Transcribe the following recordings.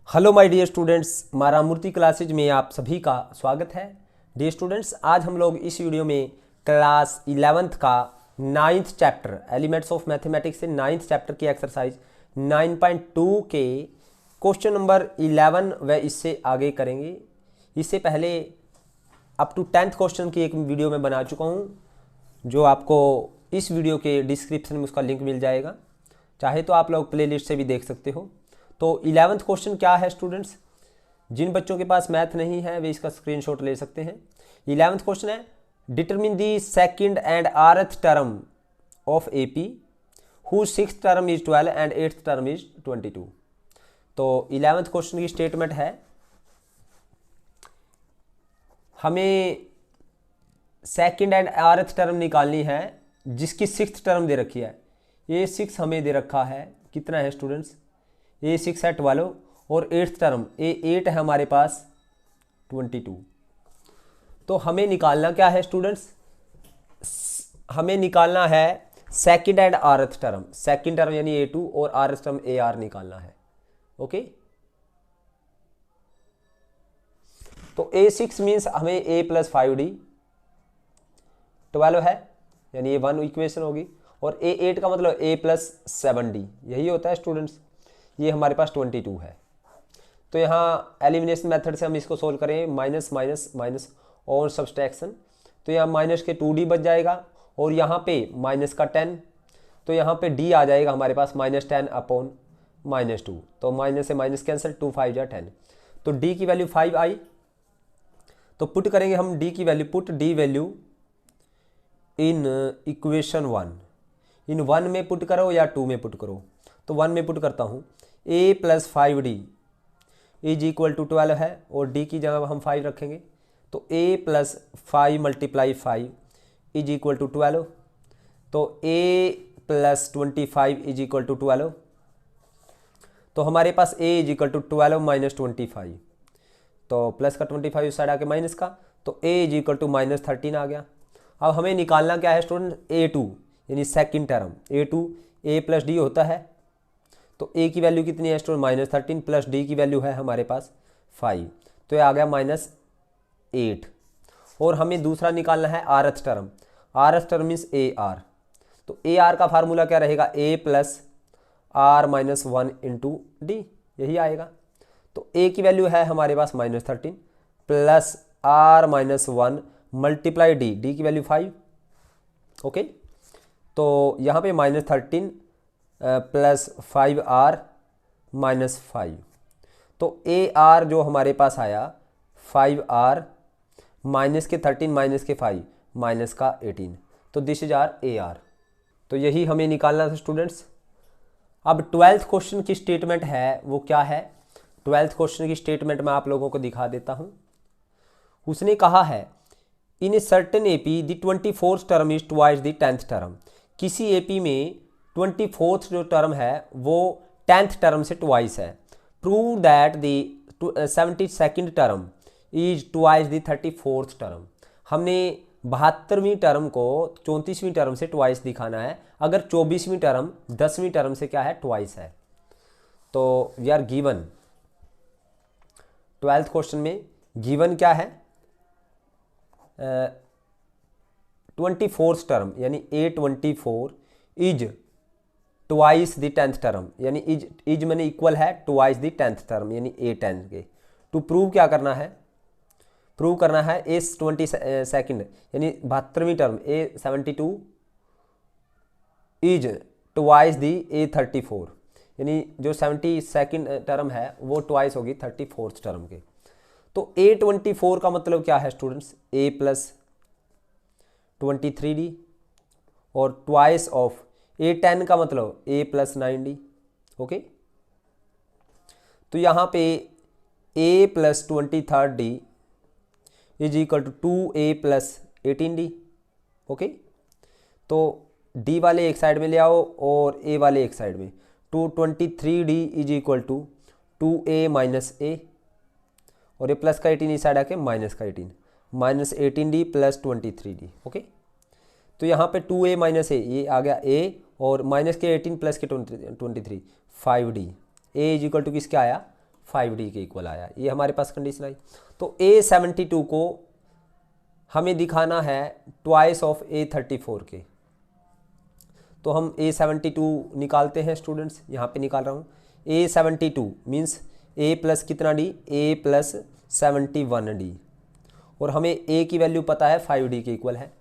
Hello my dear students, मा राम मूर्ति classes में आप सभी का स्वागत है। डियर स्टूडेंट्स, आज हम लोग इस वीडियो में क्लास 11th का 9th chapter elements of mathematics से 9th चैप्टर की एक्सरसाइज 9.2 के क्वेश्चन नंबर 11 व इससे आगे करेंगे। इससे पहले अप टू 10th क्वेश्चन की एक वीडियो में बना चुका हूँ, जो आपको इस वीडियो के डिस्क्रिप्शन में उसका लिंक मिल जाएगा। चाहे तो आप लोग प्लेलिस्ट से भी देख सकते हो। तो 11th क्वेश्चन क्या है स्टूडेंट्स, जिन बच्चों के पास मैथ नहीं है वे इसका स्क्रीनशॉट ले सकते हैं। 11th क्वेश्चन है, determine the second and rth term of AP whose 6th term is 12 and 8th term is 22। तो 11th क्वेश्चन की स्टेटमेंट है, हमें सेकंड एंड आरथ टर्म निकालनी है जिसकी 6th टर्म दे रखी है। ये 6 हमें दे रखा है, कितना है स्टूडेंट्स, ए 6 है 12 और 8th टर्म ए 8 है हमारे पास 22। तो हमें निकालना क्या है स्टूडेंट्स, हमें निकालना है second and rth term. Second term यानी A2 और आरथ टर्म AR निकालना है। ओके, तो A6 मीन्स हमें A + 5D 12 है, यानी ये 1 इक्वेशन होगी, और A8 का मतलब A + 7D यही होता है स्टूडेंट्स। ये हमारे पास 22 है। तो यहाँ एलिमिनेशन मेथड से हम इसको सोल्व करें, माइनस माइनस माइनस और सब्सट्रैक्शन। तो यहाँ माइनस के 2D बच जाएगा और यहाँ पे माइनस का 10, तो यहाँ पे D आ जाएगा हमारे पास -10/-2। तो माइनस से माइनस कैंसिल, 2 5 जा 10। तो D की वैल्यू 5 आई। तो पुट करेंगे हम D की value, put D value in equation 1। इन 1 में पुट करो या 2 में पुट करो। तो 1 में पुट करता हूँ, A + 5D is equal to 12 है और D की जगह हम 5 रखेंगे। तो A + 5 × 5 इज इक्वल टू 12। तो A + 25 इज इक्वल टू 12। तो हमारे पास A इज इक्वल टू 12 - 25। तो प्लस का 25 उस साइड आके माइनस का, तो A इज इक्वल टू -13 आ गया। अब हमें निकालना क्या है स्टूडेंट, A2 यानी second term. A2 A + D होता है। तो A की वैल्यू कितनी है स्टूडेंट, -13 प्लस D की वैल्यू है हमारे पास 5, तो ये आ गया -8। और हमें दूसरा निकालना है आरथ टर्म। आरथ term means AR। तो AR का फार्मूला क्या रहेगा, A + R - 1 × D, यही आएगा। तो A की वैल्यू है हमारे पास -13 प्लस R - 1 × D की वैल्यू 5। ओके, तो यहाँ पे -13 प्लस 5R - 5। तो AR जो हमारे पास आया 5R माइनस के 13 माइनस के 5 माइनस का 18। तो दिस इज आर AR। तो यही हमें निकालना था स्टूडेंट्स। अब 12th क्वेश्चन की स्टेटमेंट है, वो क्या है, 12th क्वेश्चन की स्टेटमेंट मैं आप लोगों को दिखा देता हूँ। उसने कहा है, in a certain AP the 24th term is twice the 10th term. किसी AP में 24th जो टर्म है वो 10th टर्म से ट्वाइस है। Prove that the 72nd term is twice the 34th term. हमने 72वीं टर्म को 34वीं टर्म से ट्वाइस दिखाना है, अगर 24वीं टर्म 10वीं टर्म से क्या है, ट्वाइस है। तो we are given 12th question में गिवन क्या है, 24th टर्म यानी A24 is twice the 10th term, यानी इज मैंने इक्वल है ट्वाइस द 10th टर्म यानी A10 के। टू प्रूव क्या करना है, प्रूव करना है A22 यानी 72वीं term A72 is twice the A34, यानी जो 72nd टर्म है वो ट्वाइस होगी 34th टर्म के। तो A24 का मतलब क्या है स्टूडेंट्स, A + 23D और ट्वाइस ऑफ A10 का मतलब A + 9D। ओके, तो यहाँ पे A + 23D is equal to 2A + 18D। Okay, तो D वाले एक साइड में ले आओ और A वाले एक साइड में। 23D is equal to 2A - A और ये प्लस का 18 इस साइड आके माइनस का 18, -18D + 23D। ओके, तो यहाँ पे 2A - A ये आ गया A और माइनस के 18 प्लस के 23 5D। A is equal to किसका आया 5D के इक्वल आया, ये हमारे पास कंडीशन आई। तो A72 को हमें दिखाना है ट्वाइस ऑफ A34 के, तो हम A72 निकालते हैं स्टूडेंट्स, यहाँ पे निकाल रहा हूँ। A72 मीन्स A प्लस कितना D, A प्लस 71D, और हमें A की वैल्यू पता है 5D के इक्वल है,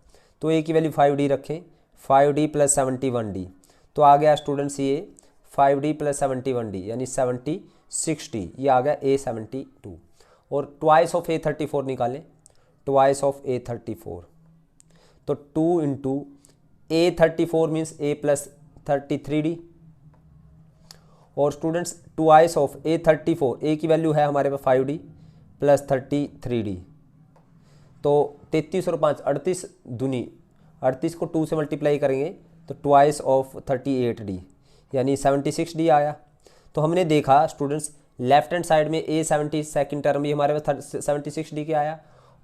तो A की वैल्यू 5D रखें, 5D प्लस 71D, तो आ गया स्टूडेंट्स ये 5D प्लस 71D यानी 76D, ये आ गया A72। और ट्वाइस ऑफ A34 निकालें, ट्वाइस ऑफ A34, तो 2 into A34 means A plus 33D, और students twice of A34, A की वैल्यू है हमारे पास 5D प्लस 33D, तो 33 और 5 38 दूनी 38 को 2 से मल्टीप्लाई करेंगे तो ट्वाइस ऑफ 38D यानी 76D आया। तो हमने देखा स्टूडेंट्स लेफ्ट हैंड साइड में A70 सेकेंड टर्म भी हमारे पास 76D के आया,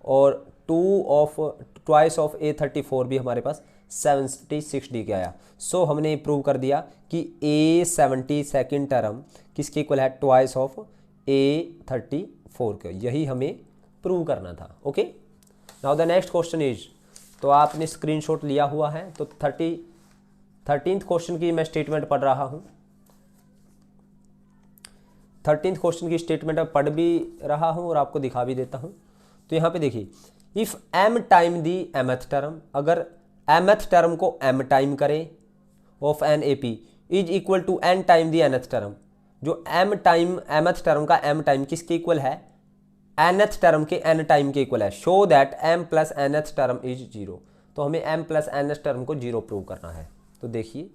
और ट्वाइस ऑफ A34 भी हमारे पास 76D के आया। सो हमने प्रूव कर दिया कि A70 सेकेंड टर्म किसके इक्वल है, ट्वाइस ऑफ A34 के, यही हमें प्रूव करना था। Okay, now the next question is, तो आपने स्क्रीनशॉट लिया हुआ है, तो 13th क्वेश्चन की मैं स्टेटमेंट पढ़ रहा हूँ। 13th क्वेश्चन की स्टेटमेंट मैं पढ़ भी रहा हूँ और आपको दिखा भी देता हूँ। तो यहाँ पे देखिए, if m time the mth term, अगर mth टर्म को m टाइम करें of an AP is equal to n time the nth term, जो mth टर्म का m टाइम किसके इक्वल है, nth टर्म के n टाइम के इक्वल है, show that m plus nth term is 0। तो हमें m प्लस nth टर्म को 0 प्रूव करना है। तो देखिए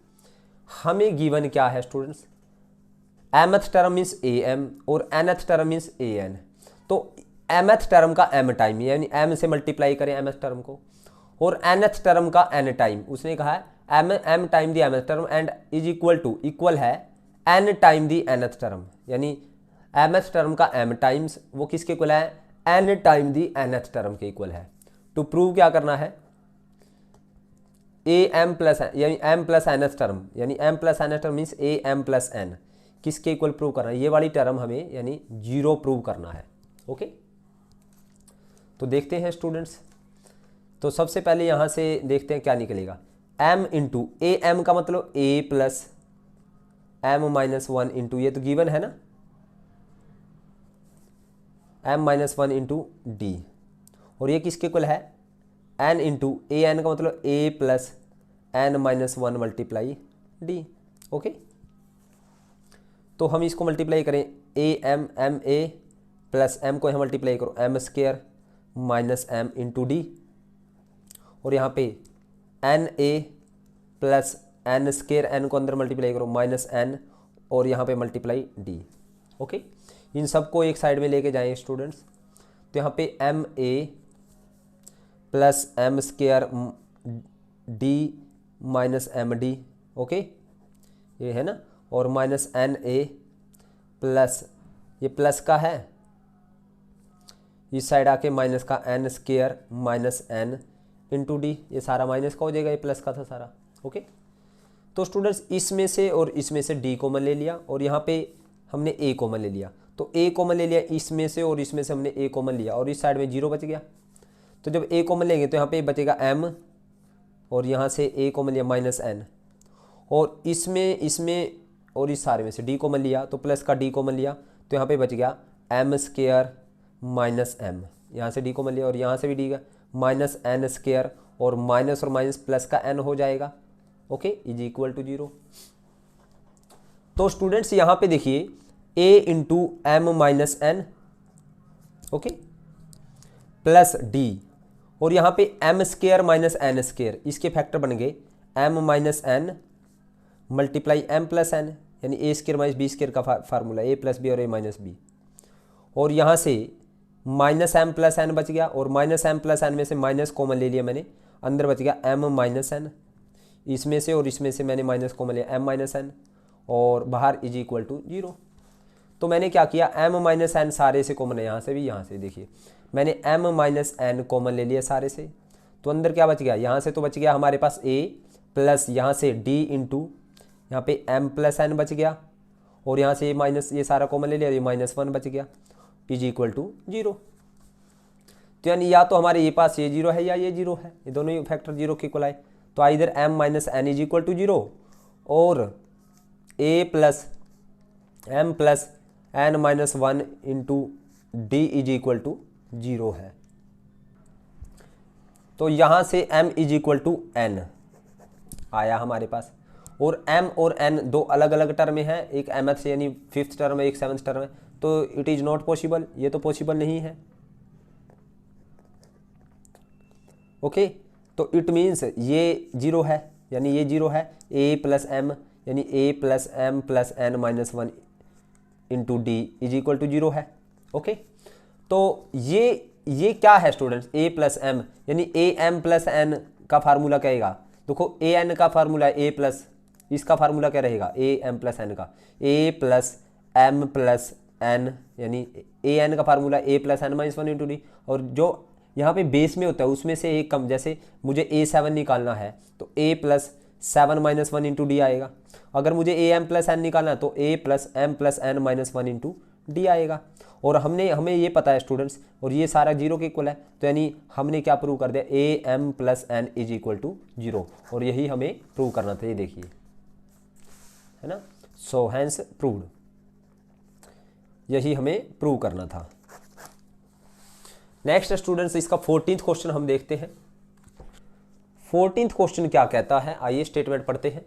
हमें गिवन क्या है students, mth term means am और nth टर्म मीन्स an, तो mth टर्म का m टाइम यानी m से मल्टीप्लाई करें mth टर्म को, और nth टर्म का n टाइम, उसने कहा है m time the mth term and is equal है n time the nth term, यानी mth टर्म का m टाइम्स वो किसके इक्वल है, n time the nth term के इक्वल है। टू प्रूव क्या करना है, am प्लस यानी m प्लस nth टर्म, यानी m plus nth term means am plus n किसके इक्वल प्रूव करना है, ये वाली टर्म हमें यानी 0 प्रूव करना है। ओके, तो देखते हैं स्टूडेंट्स। तो सबसे पहले यहाँ से देखते हैं क्या निकलेगा, m इंटू am का मतलब a plus m minus 1 into, ये तो गिवन है ना, m माइनस 1 इंटू डी, और ये किसके इक्वल है, n इंटू an का मतलब a plus n minus 1 multiply d. Okay, तो हम इसको मल्टीप्लाई करें, m a प्लस m को यहाँ मल्टीप्लाई करो m square minus m into D, और यहाँ पे n a plus n square, n को अंदर मल्टीप्लाई करो माइनस n, और यहाँ पे मल्टीप्लाई डी। ओके, इन सबको एक साइड में लेके जाएं स्टूडेंट्स, तो यहाँ पे m a plus m square d minus m d, okay ये है ना, और माइनस n a प्लस, ये प्लस का है, इस साइड आके माइनस का n square minus n into d, ये सारा माइनस का हो जाएगा, ये प्लस का था सारा। ओके, तो स्टूडेंट्स इसमें से और इसमें से d कॉमन ले लिया, और यहाँ पे हमने a कॉमन ले लिया, तो a कॉमन ले लिया इसमें से, और इसमें से हमने a कॉमन लिया, और इस साइड में 0 बच गया। तो जब a कॉमन लेंगे तो यहाँ पे बचेगा m, और यहाँ से a कॉमन लिया माइनस n, और इसमें और इस सारे में से d कॉमन लिया, तो प्लस का d कॉमन लिया, तो यहाँ पे बच गया m स्क्वायर माइनस m, यहाँ से d कॉमन लिया, और यहाँ से भी d का माइनस n स्क्वायर, और माइनस प्लस का n हो जाएगा। Okay, is equal to 0। तो स्टूडेंट्स यहाँ पे देखिए a into m minus n, okay plus d, और यहाँ पे m square minus n square, इसके फैक्टर बन गए m minus n multiply m plus n, यानी a square minus b square का फार्मूला a प्लस b और a माइनस b, और यहाँ से माइनस m प्लस n बच गया, और माइनस m प्लस n में से माइनस कॉमन ले लिया मैंने, अंदर बच गया m माइनस n, इसमें से और इसमें से मैंने माइनस कॉमन लिया m माइनस n, और बाहर इज इक्वल टू 0। तो मैंने क्या किया, m माइनस n सारे से कॉमन है, यहाँ से भी यहाँ से देखिए मैंने m माइनस n कॉमन ले लिया सारे से, तो अंदर क्या बच गया, यहाँ से तो बच गया हमारे पास a प्लस यहाँ से d इंटू यहाँ पे m प्लस n बच गया, और यहाँ से ये माइनस, ये सारा कॉमन ले लिया, ये -1 बच गया, इज इक्वल टू 0। तो यानी या तो हमारे ये पास ये 0 है या ये 0 है, ये दोनों ही फैक्टर 0 के इक्वल आए। तो either m - n is equal to 0 और a + m + n - 1 into d is equal to 0 है। तो यहाँ से m is equal to n आया हमारे पास, और m और n दो अलग अलग टर्म में है, एक mth यानी 5th टर्म है, एक 7th टर्म है, तो इट इज़ नॉट पॉसिबल, ये तो पॉसिबल नहीं है। ओके, तो इट मीन्स ये 0 है, यानी ये 0 है, a + m यानी a + m + n - 1 into d is equal to 0 है। ओके, तो ये क्या है स्टूडेंट्स, a + m यानी am + n का फार्मूला क्या रहेगा। देखो an का फार्मूला है a प्लस, इसका फार्मूला क्या रहेगा, am + n का, a + m + n यानी an का formula a + n - 1 into D, और जो यहाँ पे बेस में होता है उसमें से एक कम, जैसे मुझे a7 निकालना है तो a + 7 - 1 इंटू डी आएगा। अगर मुझे am + n निकालना है तो a + m + n - 1 into D आएगा। और हमें ये पता है स्टूडेंट्स, और ये सारा 0 के इक्वल है, तो यानी हमने क्या प्रूव कर दिया, am + n is equal to 0, और यही हमें प्रूव करना था, ये देखिए, है ना। सो हैंस प्रूव्ड, यही हमें प्रूव करना था। नेक्स्ट स्टूडेंट्स, इसका 14th क्वेश्चन हम देखते हैं। 14th क्वेश्चन क्या कहता है, आइए स्टेटमेंट पढ़ते हैं।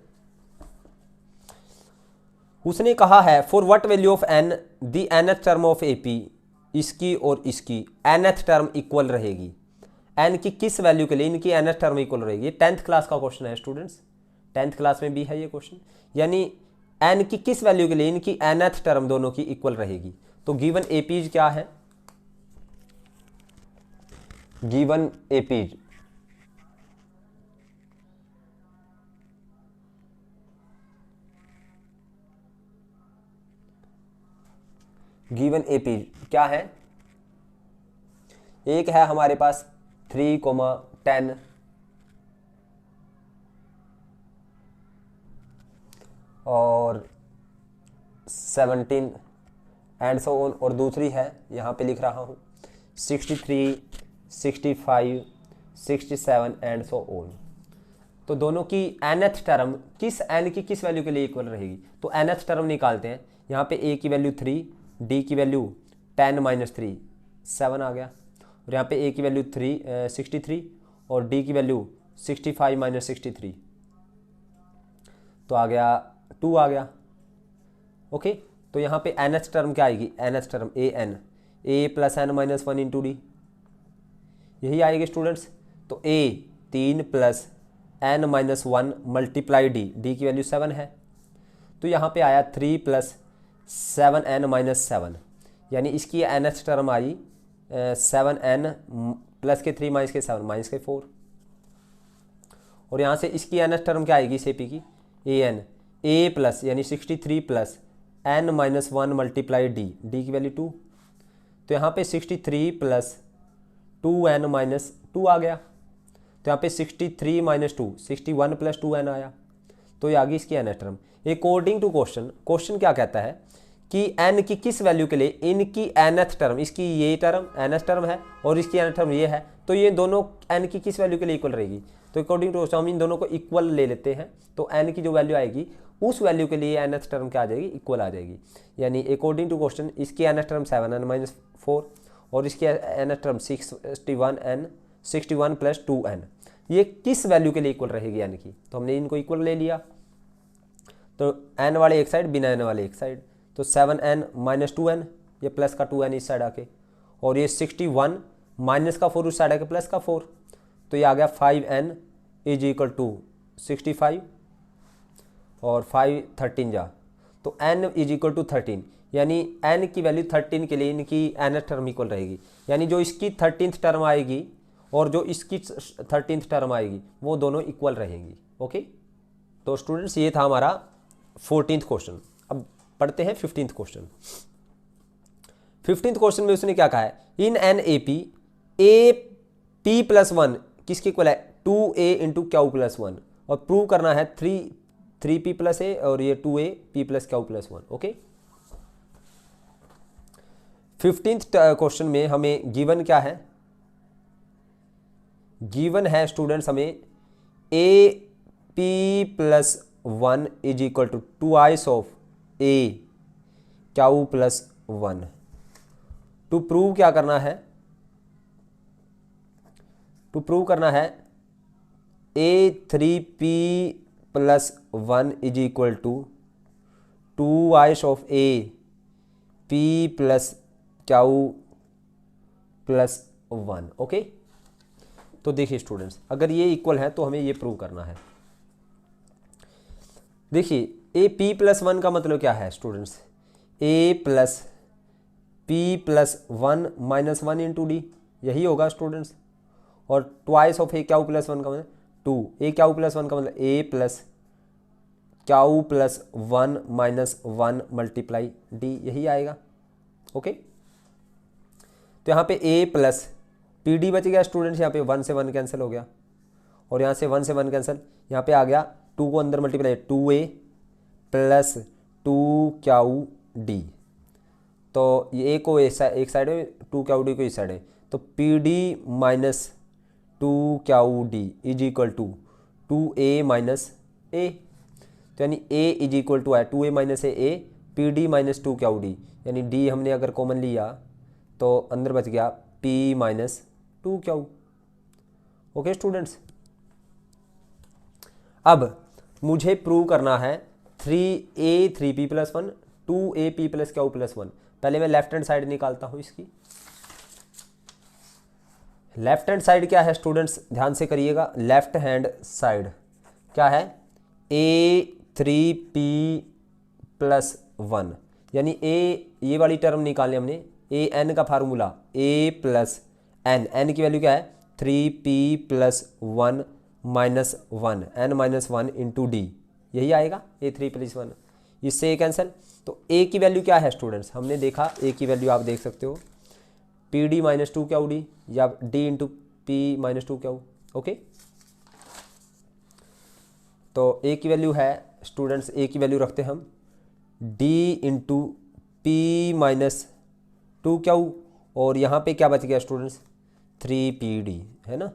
उसने कहा है for what value of n the nth term of AP, इसकी और इसकी nth टर्म इक्वल रहेगी। n की किस वैल्यू के लिए इनकी nth टर्म इक्वल रहेगी। 10th क्लास का क्वेश्चन है स्टूडेंट्स, 10th क्लास में भी है ये क्वेश्चन, यानी n की किस वैल्यू के लिए इनकी nth टर्म दोनों की इक्वल रहेगी। तो गिवन APs क्या है, गिवन APs गिवन AP क्या है, एक है हमारे पास 3,10 और 17 एंड सो ऑन, और दूसरी है यहाँ पे लिख रहा हूँ 63, 65, 67 एंड सो ऑन। तो दोनों की nth टर्म किस n की किस वैल्यू के लिए इक्वल रहेगी। तो nth टर्म निकालते हैं, यहाँ पे a की वैल्यू 3, d की वैल्यू 10 - 3 7 आ गया, और यहाँ पे a की वैल्यू 63 और d की वैल्यू 65 - 63 तो आ गया 2 आ गया। ओके, तो यहाँ पे nth टर्म क्या आएगी, nth term a + n - 1 into d, यही आएगी स्टूडेंट्स। तो a 3 + n - 1 × d की वैल्यू 7 है, तो यहाँ पे आया 3 + 7n - 7, यानी इसकी nth टर्म आई 7n प्लस के 3 माइनस के 7 माइनस के 4, और यहाँ से इसकी nth टर्म क्या आएगी सेपी की, an a प्लस यानी 63 + n - 1 × d की वैल्यू 2, तो यहाँ पे 63 + 2n - 2 आ गया, तो यहाँ पे 63 - 2 61 + 2n आया, तो ये आ गई इसकी nth term. According to question क्या कहता है कि n की किस वैल्यू के लिए इनकी nth टर्म, इसकी ये टर्म nth टर्म है और इसकी nth टर्म ये है, तो ये दोनों n की किस वैल्यू के लिए इक्वल रहेगी। तो अकॉर्डिंग टू क्वेश्चन हम इन दोनों को इक्वल ले लेते हैं, तो n की जो वैल्यू आएगी उस वैल्यू के लिए nth टर्म क्या आ जाएगी, इक्वल आ जाएगी। यानी अकॉर्डिंग टू क्वेश्चन इसकी nth टर्म 7n - 4 और इसकी nth टर्म 61 + 2n, ये किस वैल्यू के लिए इक्वल रहेगी n की। तो हमने इनको इक्वल ले लिया, तो n वाले एक साइड, बिना n वाले एक साइड, तो 7n - 2n, ये प्लस का 2n इस साइड आके, और ये 61 माइनस का 4 उस साइड आके प्लस का 4, तो ये आ गया 5n = 65 और 5 13 जा, तो n = 13, यानी n की वैल्यू 13 के लिए इनकी nth टर्म इक्वल रहेगी। यानी जो इसकी 13th टर्म आएगी और जो इसकी 13th टर्म आएगी वो दोनों इक्वल रहेंगी। ओके, तो स्टूडेंट्स ये था हमारा 14th क्वेश्चन। अब पढ़ते हैं 15th क्वेश्चन। 15th क्वेश्चन में उसने क्या कहा है, in an AP a p + 1 किसके इक्वल है, 2a × q + 1, और प्रूव करना है 3p + a और ये 2a p + q + 1। Okay, 15th question में हमें गिवन क्या है, गिवन है स्टूडेंट्स हमें a p plus 1 is equal to twice of a q plus 1। To prove क्या करना है, टू प्रूव करना है a 3p plus 1 is equal to twice of a p plus q plus 1। Okay, तो देखिए students, अगर ये इक्वल है तो हमें ये प्रूव करना है। देखिए ए पी प्लस 1 का मतलब क्या है students, a plus p plus 1 minus 1 into d, यही होगा स्टूडेंट्स। और twice of a q plus 1 का मतलब 2, ए क्यू प्लस 1 का मतलब a plus q plus 1 minus 1 multiply d, यही आएगा। ओके, तो यहाँ पे ए प्लस पी डी बच गया स्टूडेंट्स, यहाँ पे 1 से 1 कैंसिल हो गया, और यहाँ से 1 से 1 कैंसिल, यहाँ पे आ गया 2 को अंदर मल्टीप्लाई 2a प्लस 2 डी। तो ये ए को एक साइड है, 2 डी को इस साइड है, तो p d minus 2 d is equal to 2a minus a. तो यानी a इज इक्वल टू है 2a minus a, p d minus 2 d, यानी डी हमने अगर कॉमन लिया तो अंदर बच गया p माइनस 2 ओके स्टूडेंट्स, अब मुझे प्रूव करना है 3a 3p plus 1 2a p plus q plus 1। पहले मैं लेफ्ट हैंड साइड निकालता हूं इसकी। लेफ्ट हैंड साइड क्या है स्टूडेंट्स, ध्यान से करिएगा, लेफ्ट हैंड साइड क्या है, a 3p प्लस 1, यानी a, ये वाली टर्म निकालने हमने, ए एन का फार्मूला a प्लस एन, एन की वैल्यू क्या है 3p plus 1 minus 1 n minus 1 into d, यही आएगा a 3 प्लस 1, इससे कैंसिल। तो a की वैल्यू क्या है स्टूडेंट्स, हमने देखा a की वैल्यू आप देख सकते हो पी डी माइनस 2 डी या d into P minus 2 okay. तो a की वैल्यू है स्टूडेंट्स, a की वैल्यू रखते हम d इंटू पी माइनस 2 और यहाँ पे क्या बच गया स्टूडेंट्स 3pd, है ना।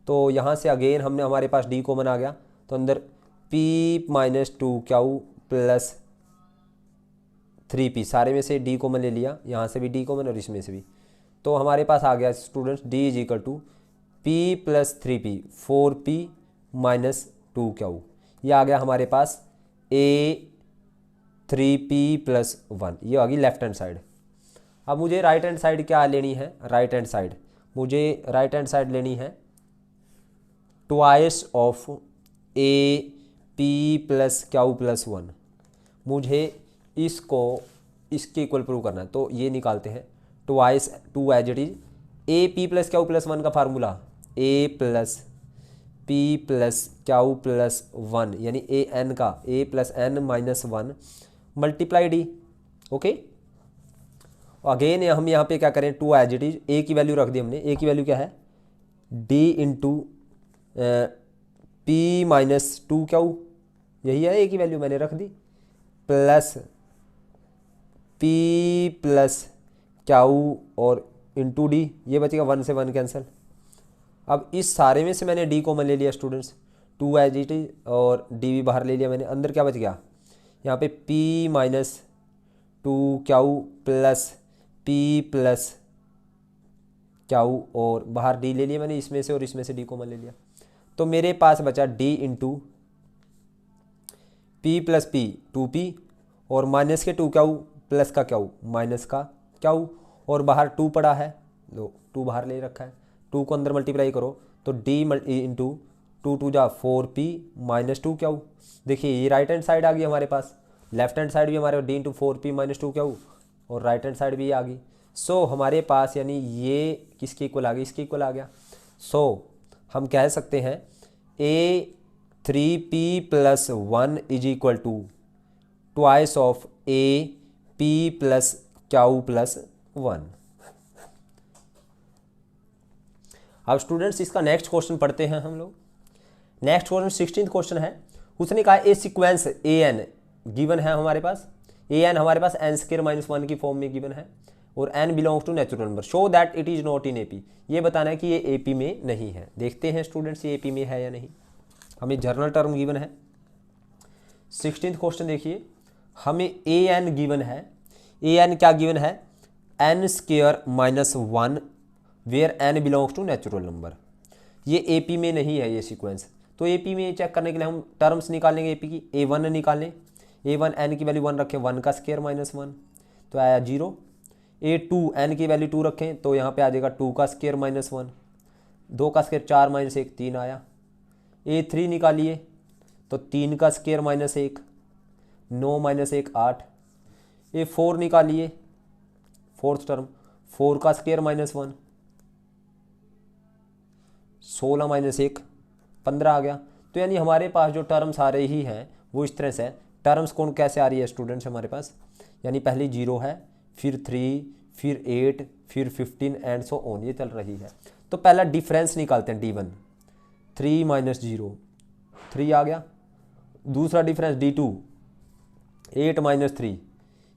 तो यहाँ से अगेन हमने, हमारे पास d कॉमन आ गया, तो अंदर p माइनस 2 प्लस 3p, सारे में से d कॉमन ले लिया, यहाँ से भी d कॉमन और इसमें से भी, तो हमारे पास आ गया students d is equal to p plus 3p 4p minus 2 ये आ गया हमारे पास a 3p प्लस 1, ये आ गई लेफ्ट हैंड साइड। अब मुझे राइट हैंड साइड क्या लेनी है, राइट हैंड साइड, मुझे राइट हैंड साइड लेनी है twice of a p plus q plus 1। मुझे इसको इसके इक्वल प्रूव करना है, तो ये निकालते हैं twice, two as it is a p plus q plus 1 का formula a plus p plus q plus 1, यानी ए एन का a plus n minus 1 multiply d. Okay, again हम यहाँ पे क्या करें, two as it is, a की value रख दी हमने, ए की वैल्यू क्या है डी इंटू पी माइनस 2 यही है ए की वैल्यू, मैंने रख दी, प्लस पी प्लस क्यू और इंटू डी, ये बचेगा 1 से 1 कैंसिल। अब इस सारे में से मैंने डी कॉमन ले लिया students, to as it is, और डी भी बाहर ले लिया मैंने, अंदर क्या बच गया यहाँ पे p minus 2 plus p plus Q, और बाहर d ले लिया मैंने इसमें से, और इसमें से d कॉमन ले लिया, तो मेरे पास बचा d into P plus p 2p और माइनस के 2 प्लस का क्यू माइनस का क्यू, और बाहर 2 पड़ा है, लो 2 बाहर ले रखा है, 2 को अंदर मल्टीप्लाई करो तो d इंटू 2 जा 4p माइनस 2 देखिए ये राइट हैंड साइड आ गई हमारे पास, लेफ्ट हैंड साइड भी हमारे d इंटू 4p माइनस 2 और राइट हैंड साइड भी आ गई। सो हमारे पास यानी ये किसके इक्वल आ गई, इसके इक्वल आ गया। सो हम कह सकते हैं a 3p plus 1 is equal to twice of a p plus q plus 1। अब स्टूडेंट्स इसका नेक्स्ट क्वेश्चन पढ़ते हैं हम लोग। नेक्स्ट क्वेश्चन 16th क्वेश्चन है, उसने कहा ए सीक्वेंस ए एन गिवन है हमारे पास, ए एन हमारे पास n² - 1 की फॉर्म में गिवन है, और n belongs to natural number, show that it is not in AP. ये बताना है कि ये एपी में नहीं है। देखते हैं स्टूडेंट्स ये एपी में है या नहीं। हमें जर्नल टर्म गिवन है। 16th क्वेश्चन देखिए, हमें ए एन गिवन है। ए एन क्या गिवन है? n square minus 1 where n belongs to natural number. ये एपी में नहीं है ये सीक्वेंस। तो एपी में चेक करने के लिए हम टर्म्स निकालेंगे एपी की। a1 निकालें, a1 n की वैल्यू 1 रखें, 1 का स्क्वायर माइनस 1 तो आया 0। a2 n की वैल्यू 2 रखें तो यहाँ पे आ जाएगा 2 का स्क्वायर माइनस 1, 2 का स्क्वायर 4 माइनस 1 3 आया। a3 निकालिए तो 3 का स्क्वायर माइनस 1, 9 माइनस 1 8। a4 निकालिए, फोर्थ टर्म 4 का स्क्वायर माइनस 1, 16 माइनस 1 15 आ गया। तो यानी हमारे पास जो टर्म्स आ रही हैं वो इस तरह से। टर्म्स कौन कैसे आ रही है स्टूडेंट्स हमारे पास? यानी पहले 0 है, फिर 3, फिर 8, फिर 15 एंड सो ऑन, ये चल रही है। तो पहला डिफरेंस निकालते हैं d1, 3 माइनस 0 3 आ गया। दूसरा डिफरेंस d2, 8 माइनस 3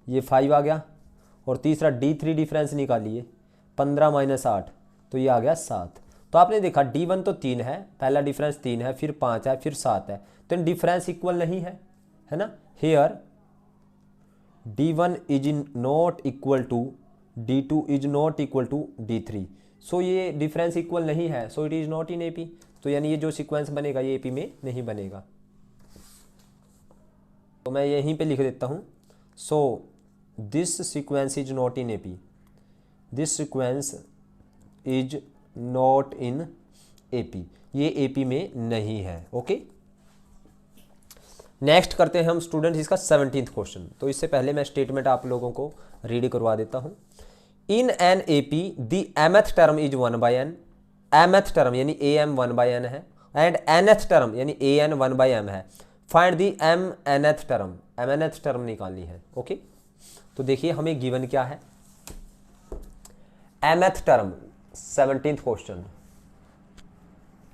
ये 5 आ गया। और तीसरा d3 डिफरेंस निकालिए, 15 माइनस 8 तो ये आ गया 7। तो आपने देखा d1 तो 3 है, पहला डिफरेंस 3 है, फिर 5 है, फिर 7 है। तो डिफरेंस इक्वल नहीं है ना। Here d1 is not equal to d2 is not equal to d3। So ये डिफरेंस इक्वल नहीं है, so it is not in AP. तो यानी ये जो सीक्वेंस बनेगा ये एपी में नहीं बनेगा। तो मैं यहीं पे लिख देता हूँ, so this sequence is not in AP, this sequence is not in AP, ये एपी में नहीं है। ओके, नेक्स्ट करते हैं हम स्टूडेंट्स इसका 17th क्वेश्चन। तो इससे पहले मैं स्टेटमेंट आप लोगों को रीड करवा देता हूं। In an AP the mth term is 1/n, mth term यानी am 1/n है, एंड nth टर्म यानी an 1/m है। Find the mnth term, mnth term निकालनी है। ओके, तो देखिए हमें गिवन क्या है। mth term 17th question,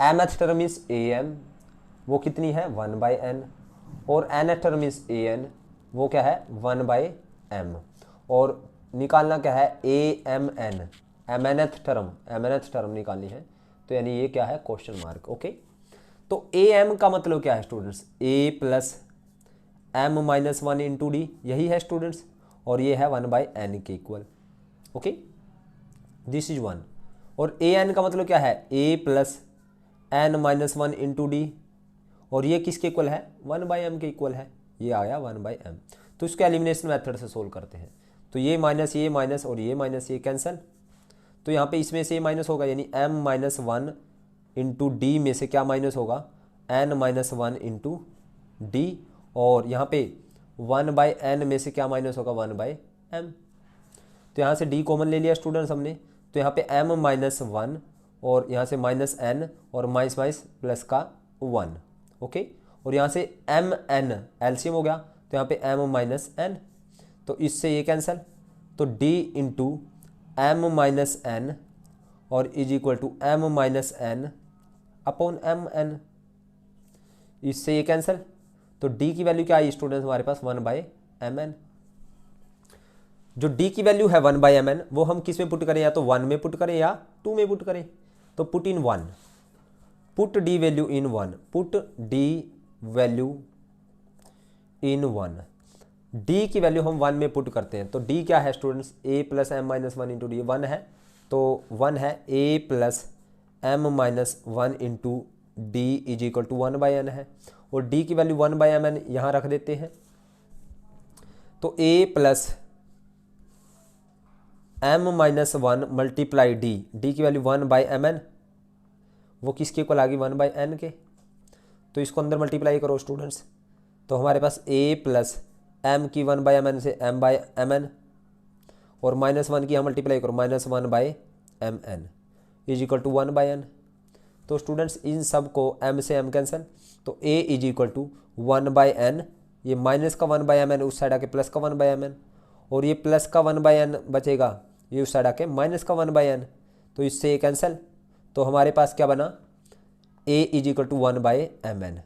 mth term is am, वो कितनी है 1/n, और nth टर्म इज an, वो क्या है 1/m, और निकालना क्या है amn, mnth टर्म निकालनी है। तो यानी ये क्या है क्वेश्चन मार्क। ओके, तो am का मतलब क्या है students? a plus m minus 1 into d, यही है स्टूडेंट्स, और ये है 1/n के इक्वल। Okay, this is 1। और an का मतलब क्या है? a plus n minus 1 into D, और ये किसके इक्वल है? 1/m के इक्वल है, ये आया 1/m। तो इसको एलिमिनेशन मेथड से सोल्व करते हैं। तो ये माइनस और ये माइनस ये कैंसिल। तो यहाँ पे इसमें से ये माइनस होगा, यानी m माइनस 1 इंटू डी में से क्या माइनस होगा? n माइनस 1 इंटू डी, और यहाँ पे 1/n में से क्या माइनस होगा? 1/m। तो यहाँ से d कॉमन ले लिया स्टूडेंट्स हमने, तो यहाँ पे m माइनस 1 और यहाँ से माइनस n और माइनस माइनस प्लस का 1। ओके, और यहाँ से mn एलसीएम हो गया, तो यहाँ पे m माइनस n, तो इससे ये कैंसिल। तो d into m minus n और is equal to m minus n upon mn, इससे ये कैंसिल। तो d की वैल्यू क्या आई स्टूडेंट्स हमारे पास? 1/mn। जो d की वैल्यू है 1/mn वो हम किस में पुट करें? या तो 1 में पुट करें या 2 में पुट करें। तो put in 1, put d value in 1, put d value in 1। d की वैल्यू हम 1 में पुट करते हैं। तो d क्या है students? a plus m minus 1 into d, 1 है, तो 1 है a plus m minus 1 into d is equal to 1/n है, और d की वैल्यू 1/mn यहाँ रख देते हैं। तो a plus m minus 1 multiply d की वैल्यू 1/mn, वो किसके इक्वल आ गई? 1/n के। तो इसको अंदर मल्टीप्लाई करो स्टूडेंट्स, तो हमारे पास a प्लस m की 1/mn से m/mn, और माइनस 1 की यहाँ मल्टीप्लाई करो, minus 1/mn is equal to 1/n। तो स्टूडेंट्स इन सब को m से m कैंसिल, तो a is equal to 1/n, ये माइनस का 1/mn उस साइड आके प्लस का 1/mn, और ये प्लस का 1/n बचेगा, ये उस साइड आके माइनस का 1/n, तो इससे ये कैंसिल। तो हमारे पास क्या बना? a is equal to 1/mn,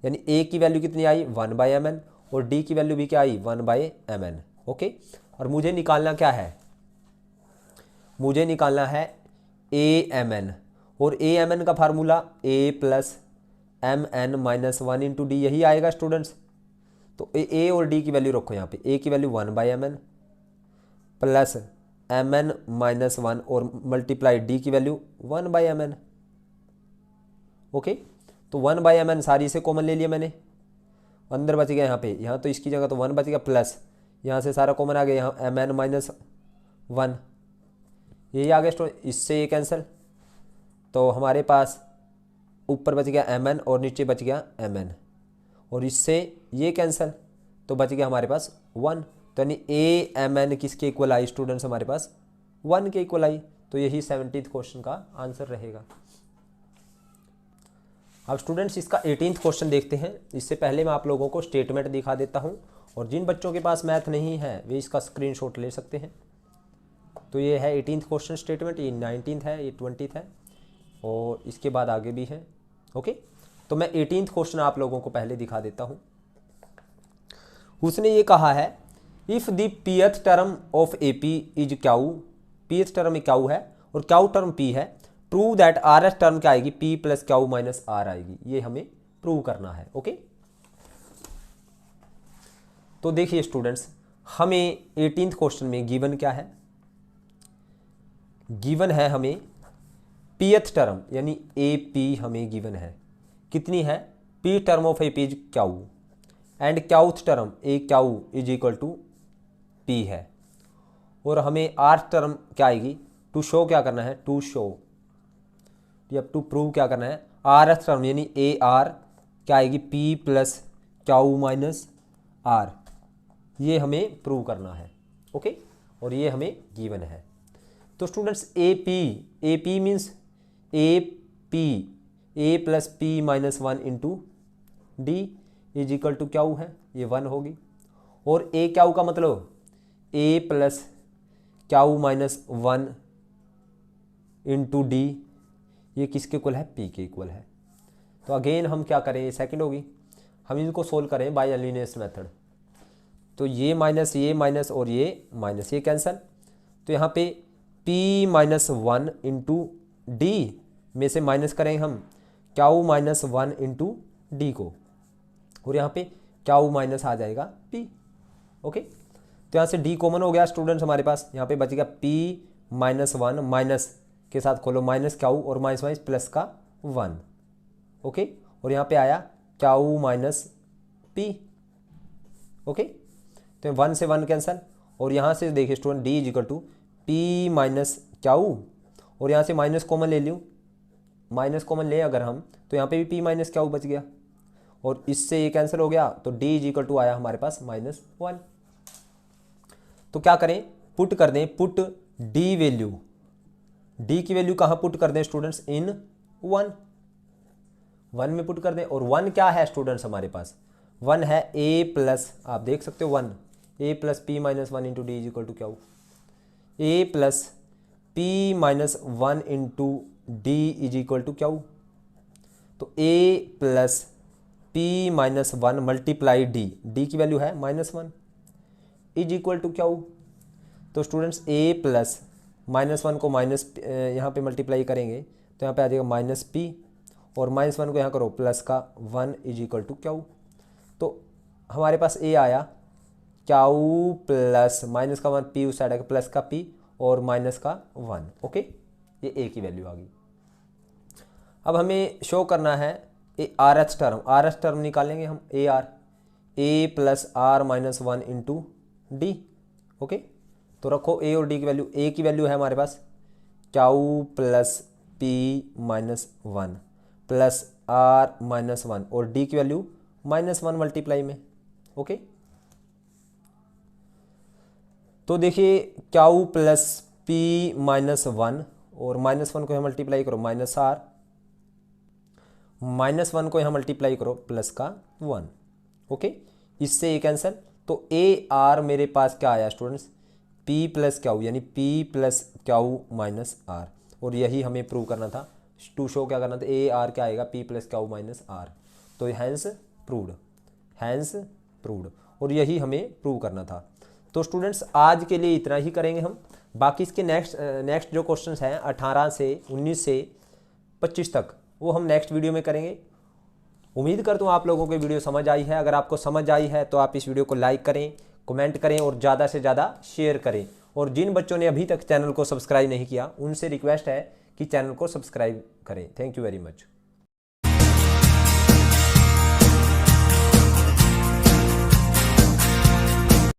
यानी a की वैल्यू कितनी आई? 1/mn, और d की वैल्यू भी क्या आई? 1/mn। ओके, और मुझे निकालना क्या है? मुझे निकालना है ए एम एन, और ए एम एन का formula a plus m n minus one into d, यही आएगा स्टूडेंट्स। तो ए और डी की वैल्यू रखो यहाँ पे, ए की value 1/mn plus m n minus one और मल्टीप्लाई डी की वैल्यू 1/mn। ओके, तो 1/mn सारी से कॉमन ले लिया मैंने, अंदर बच गया यहाँ पे, यहाँ तो इसकी जगह तो 1 बच गया, प्लस यहाँ से सारा कॉमन आ गया, यहाँ एम एन माइनस वन, यही आ गया स्टूडेंट। इससे ये कैंसिल, तो हमारे पास ऊपर बच गया एम एन और नीचे बच गया एम एन, और इससे ये कैंसिल, तो बच गया हमारे पास 1। तो यानी ए एम एन किसके इक्वल आई स्टूडेंट्स, हमारे पास 1 के इक्वल आई। तो यही 17th क्वेश्चन का आंसर रहेगा। अब स्टूडेंट्स इसका 18th क्वेश्चन देखते हैं। इससे पहले मैं आप लोगों को स्टेटमेंट दिखा देता हूं, और जिन बच्चों के पास मैथ नहीं है वे इसका स्क्रीनशॉट ले सकते हैं। तो ये है 18th क्वेश्चन स्टेटमेंट, ये 19th है, ये 20th है, और इसके बाद आगे भी है। ओके, तो मैं 18th क्वेश्चन आप लोगों को पहले दिखा देता हूं। उसने ये कहा है, if the pth term of AP is q, pth term q है और क्याऊ टर्म P है, प्रूव दैट RS टर्म क्या आएगी, P plus q minus R आएगी। ये हमें प्रूव करना है। ओके, तो देखिए स्टूडेंट्स, हमें 18th क्वेश्चन में गिवन क्या है, गिवन है हमें pth टर्म यानी AP हमें गिवन है, कितनी है, P term of AP is q and qth term a q is equal to P है, और हमें R टर्म क्या आएगी, टू शो क्या करना है, टू शो या टू प्रूव क्या करना है, RS टर्म यानी AR क्या आएगी, P plus q minus R, ये हमें प्रूव करना है। ओके, और ये हमें गिवन है। तो students AP means A plus P minus one into d is equal to q है, ये 1 होगी, और ए क्याऊ का मतलब A plus q minus one into d, ये किसके इक्वल है, P के इक्वल है। तो अगेन हम क्या करें, ये सेकंड होगी, हम इनको सोल्व करें बाय एलिमिनेशन मेथड। तो ये माइनस और ये माइनस, ये कैंसल, तो यहाँ पे P minus one into D में से माइनस करेंगे हम क्याऊ माइनस वन इंटू डी को, और यहाँ पे क्याऊ माइनस आ जाएगा P। ओके, तो यहाँ से D कॉमन हो गया स्टूडेंट्स हमारे पास, यहाँ पे बचेगा P माइनस वन, माइनस के साथ खोलो माइनस क्याऊ और माइनस माइनस प्लस का 1। ओके, और यहाँ पे आया क्याऊ माइनस P। ओके, तो 1 से 1 कैंसल, और यहाँ से देखिए student D is equal to P minus q, और यहाँ से माइनस कॉमन ले लूँ, माइनस कॉमन ले अगर हम, तो यहाँ पे भी P माइनस क्याऊ बच गया, और इससे ये कैंसिल हो गया, तो D इज इक्वल टू आया हमारे पास -1। तो क्या करें, पुट कर दें, पुट D वैल्यू, D की वैल्यू कहाँ पुट कर दें स्टूडेंट्स, इन 1 में पुट कर दें, और 1 क्या है स्टूडेंट्स हमारे पास, 1 है A प्लस, आप देख सकते हो 1 A plus P minus one into d is equal to क्या हो, A plus P minus one into d is equal to क्या हो, तो A plus P minus one multiply d की वैल्यू है -1 इज इक्वल टू क्या हो। तो स्टूडेंट्स A प्लस -1 को माइनस यहाँ पे मल्टीप्लाई करेंगे तो यहाँ पे आ जाएगा -P, और -1 को यहाँ करो प्लस का 1 इज इक्वल टू क्या हो। तो हमारे पास A आया क्याऊ प्लस माइनस का 1 P उस साइड आएगा प्लस का P और माइनस का 1। ओके, ये A की वैल्यू आ गई। अब हमें शो करना है RH टर्म निकालेंगे हम A plus R minus one into D. Okay, तो रखो A और D की वैल्यू, A की वैल्यू है हमारे पास q plus P minus one plus R minus one और D की वैल्यू -1 मल्टीप्लाई में। ओके, तो देखिए q plus P minus one और -1 को यहाँ मल्टीप्लाई करो -R, -1 को यहाँ मल्टीप्लाई करो प्लस का 1। ओके, इससे ये कैंसिल, तो AR मेरे पास क्या आया स्टूडेंट्स, P प्लस क्याऊ यानी P plus q minus R, और यही हमें प्रूव करना था, टू शो क्या करना था, AR क्या आएगा P plus q minus R। तो हैंस प्रूव्ड, और यही हमें प्रूव करना था। तो स्टूडेंट्स आज के लिए इतना ही करेंगे हम। बाकी इसके नेक्स्ट जो क्वेश्चंस हैं 18 से 19 से 25 तक वो हम नेक्स्ट वीडियो में करेंगे। उम्मीद करता हूँ आप लोगों को वीडियो समझ आई है। अगर आपको समझ आई है तो आप इस वीडियो को लाइक करें, कमेंट करें और ज़्यादा से ज़्यादा शेयर करें। और जिन बच्चों ने अभी तक चैनल को सब्सक्राइब नहीं किया उनसे रिक्वेस्ट है कि चैनल को सब्सक्राइब करें। Thank you very much.